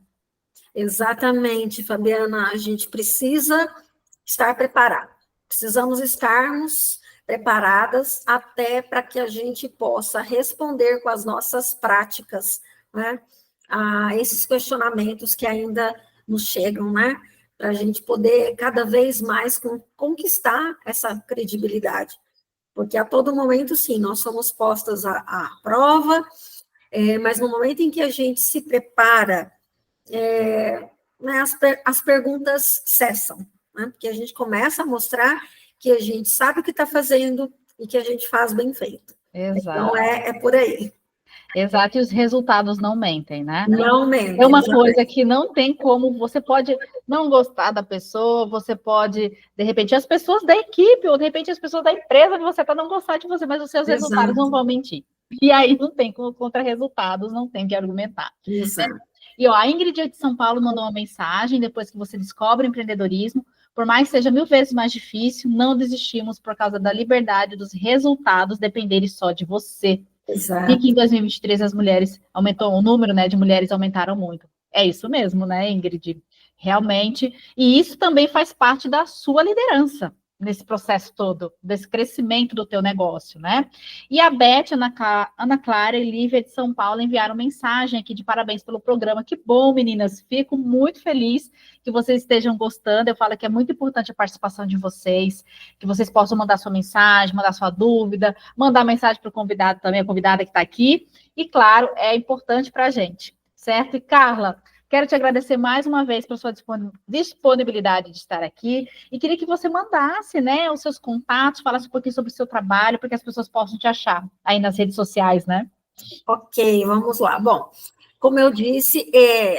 Exatamente, Fabiana. A gente precisa estar preparado. Precisamos estarmos preparadas até para que a gente possa responder com as nossas práticas, né, a esses questionamentos que ainda nos chegam, né, para a gente poder cada vez mais conquistar essa credibilidade. Porque a todo momento, sim, nós somos postas à prova, mas no momento em que a gente se prepara, né, as perguntas cessam, né, porque a gente começa a mostrar que a gente sabe o que está fazendo e que a gente faz bem feito. Exato. Então, é por aí. Exato, e os resultados não mentem, né? Não mentem. É uma coisa que não tem como, você pode não gostar da pessoa, você pode, de repente, as pessoas da equipe, ou de repente as pessoas da empresa que você está não gostar de você, mas os seus resultados não vão mentir. E aí não tem contra resultados, não tem que argumentar. Exato. E ó, a Ingrid de São Paulo mandou uma mensagem, depois que você descobre o empreendedorismo, por mais que seja 1000 vezes mais difícil, não desistimos por causa da liberdade dos resultados dependerem só de você. Exato. E que em 2023 as mulheres aumentou, o número, né, de mulheres aumentaram muito. É isso mesmo, né, Ingrid? Realmente. E isso também faz parte da sua liderança nesse processo todo, desse crescimento do teu negócio, né? E a Beth, Ana Clara e Lívia de São Paulo enviaram mensagem aqui de parabéns pelo programa. Que bom, meninas. Fico muito feliz que vocês estejam gostando. Eu falo que é muito importante a participação de vocês, que vocês possam mandar sua mensagem, mandar sua dúvida, mandar mensagem para o convidado também, a convidada que está aqui. E, claro, é importante para a gente, certo? E, Carla, quero te agradecer mais uma vez pela sua disponibilidade de estar aqui e queria que você mandasse, né, os seus contatos, falasse um pouquinho sobre o seu trabalho, para que as pessoas possam te achar aí nas redes sociais, né? Ok, vamos lá. Bom, como eu disse,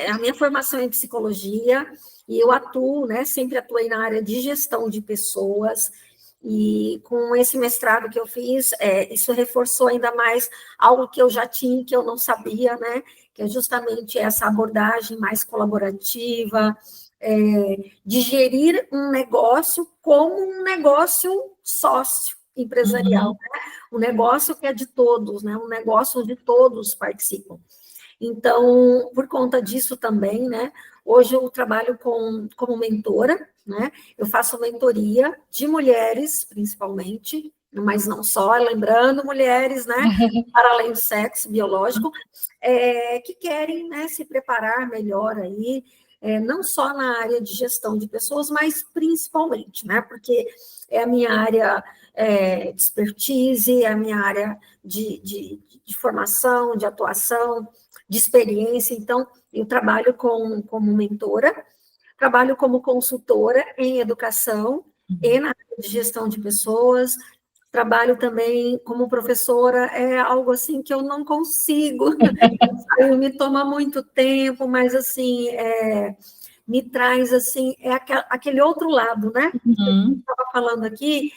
a minha formação é em psicologia e eu atuo, né, sempre atuei na área de gestão de pessoas e com esse mestrado que eu fiz, isso reforçou ainda mais algo que eu já tinha, que eu não sabia, né, que é justamente essa abordagem mais colaborativa, de gerir um negócio como um negócio sócio empresarial, né? Um negócio que é de todos, né? Um negócio onde todos participam. Então, por conta disso também, né? Hoje eu trabalho como mentora, né? Eu faço mentoria de mulheres, principalmente, mas não só, lembrando, mulheres, né? Para além do sexo biológico, que querem, né, se preparar melhor aí, não só na área de gestão de pessoas, mas principalmente, né? Porque é a minha área de expertise, é a minha área de formação, de atuação, de experiência. Então, eu trabalho como mentora, trabalho como consultora em educação e na área de gestão de pessoas, trabalho também como professora, é algo assim que eu não consigo, me toma muito tempo, mas assim, me traz assim, aquele outro lado, né? Que eu estava falando aqui,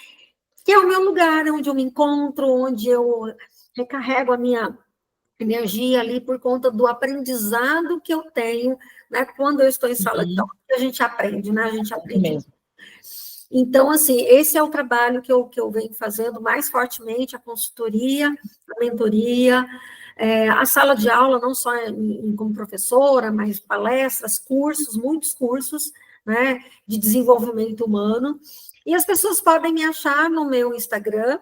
que é o meu lugar, onde eu me encontro, onde eu recarrego a minha energia ali por conta do aprendizado que eu tenho, né? Quando eu estou em sala de aula, a gente aprende, né? A gente aprende mesmo. Então, assim, esse é o trabalho que eu venho fazendo mais fortemente, a consultoria, a mentoria, a sala de aula, não só como professora, mas palestras, cursos, muitos cursos, né, de desenvolvimento humano. E as pessoas podem me achar no meu Instagram,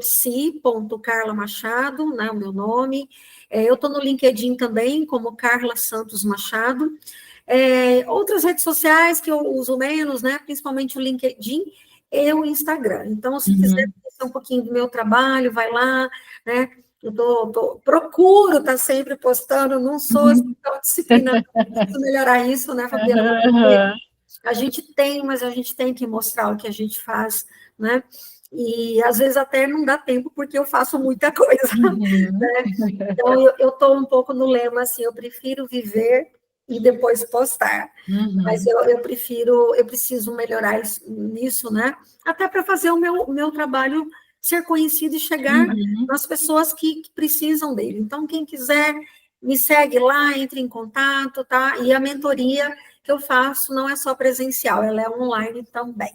psi.carlamachado, né, o meu nome. Eu estou no LinkedIn também, como Carla Santos Machado. Outras redes sociais que eu uso menos, né, principalmente o LinkedIn e o Instagram. Então, se quiser conhecer um pouquinho do meu trabalho, vai lá, né? Eu procuro estar sempre postando, não sou tão disciplinada, preciso melhorar isso, né, Fabiana? A gente tem, mas a gente tem que mostrar o que a gente faz, né? E às vezes até não dá tempo, porque eu faço muita coisa, né? Então, eu estou um pouco no lema, assim, eu prefiro viver e depois postar. Mas eu preciso melhorar nisso, né? Até para fazer o meu trabalho ser conhecido e chegar nas pessoas que precisam dele. Então, quem quiser, me segue lá, entre em contato, tá? E a mentoria que eu faço não é só presencial, ela é online também.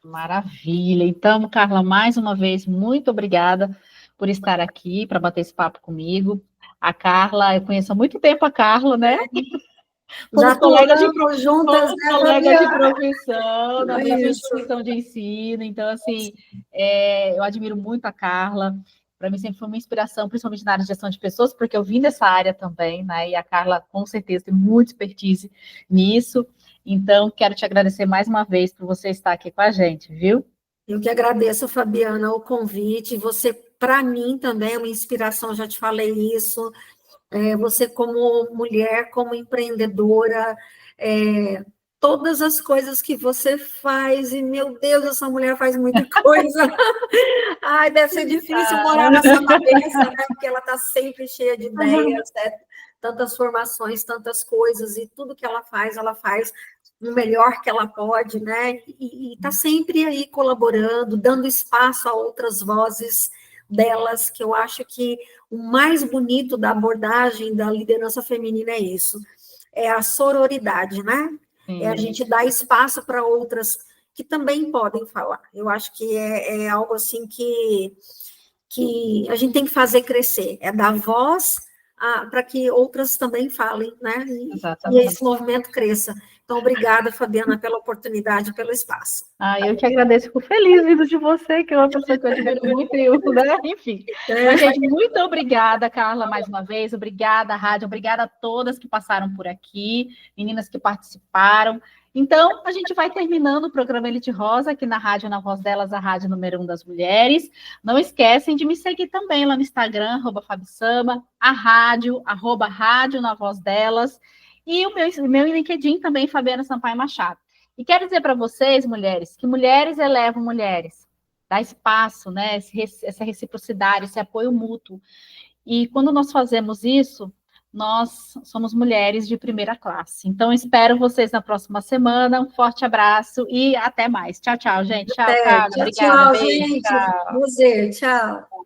Maravilha. Então, Carla, mais uma vez, muito obrigada por estar aqui, para bater esse papo comigo. A Carla, eu conheço há muito tempo a Carla, né? Já juntas, né, colegas de profissão, na mesma Isso. instituição de ensino. Então, assim, eu admiro muito a Carla. Para mim sempre foi uma inspiração, principalmente na área de gestão de pessoas, porque eu vim dessa área também, né? E a Carla, com certeza, tem muito expertise nisso. Então, quero te agradecer mais uma vez por você estar aqui com a gente, viu? Eu que agradeço, Fabiana, o convite. Você, para mim, também é uma inspiração, já te falei isso. Você, como mulher, como empreendedora, todas as coisas que você faz, e, meu Deus, essa mulher faz muita coisa. Ai, deve ser difícil morar nessa cabeça, né? Porque ela está sempre cheia de ideias, tantas formações, tantas coisas, e tudo que ela faz o melhor que ela pode, né? E está sempre aí colaborando, dando espaço a outras vozes delas, que eu acho que o mais bonito da abordagem da liderança feminina é isso, é a sororidade, né? Sim. É a gente dar espaço para outras que também podem falar. Eu acho que é algo assim que a gente tem que fazer crescer, é dar voz para que outras também falem, né? E esse movimento cresça. Então, obrigada, Fabiana, pela oportunidade, pelo espaço. Eu que agradeço, fico feliz vindo de você, que é uma pessoa que eu admiro muito, né? Enfim. Mas, gente, muito obrigada, Carla, mais uma vez. Obrigada, rádio. Obrigada a todas que passaram por aqui, meninas que participaram. Então, a gente vai terminando o programa Elite Rosa, aqui na Rádio Na Voz Delas, a rádio número 1 das mulheres. Não esquecem de me seguir também lá no Instagram, @FabiSama, a rádio, @Rádio Na Voz Delas, e o meu LinkedIn também, Fabiana Sampaio Machado. E quero dizer para vocês, mulheres, que mulheres elevam mulheres. Dá espaço, né? Essa reciprocidade, esse apoio mútuo. E quando nós fazemos isso, nós somos mulheres de primeira classe. Então, espero vocês na próxima semana. Um forte abraço e até mais. Tchau, tchau, gente. Tchau, Carla. Tchau, obrigada. Beijo, gente. Tchau. Prazer, tchau.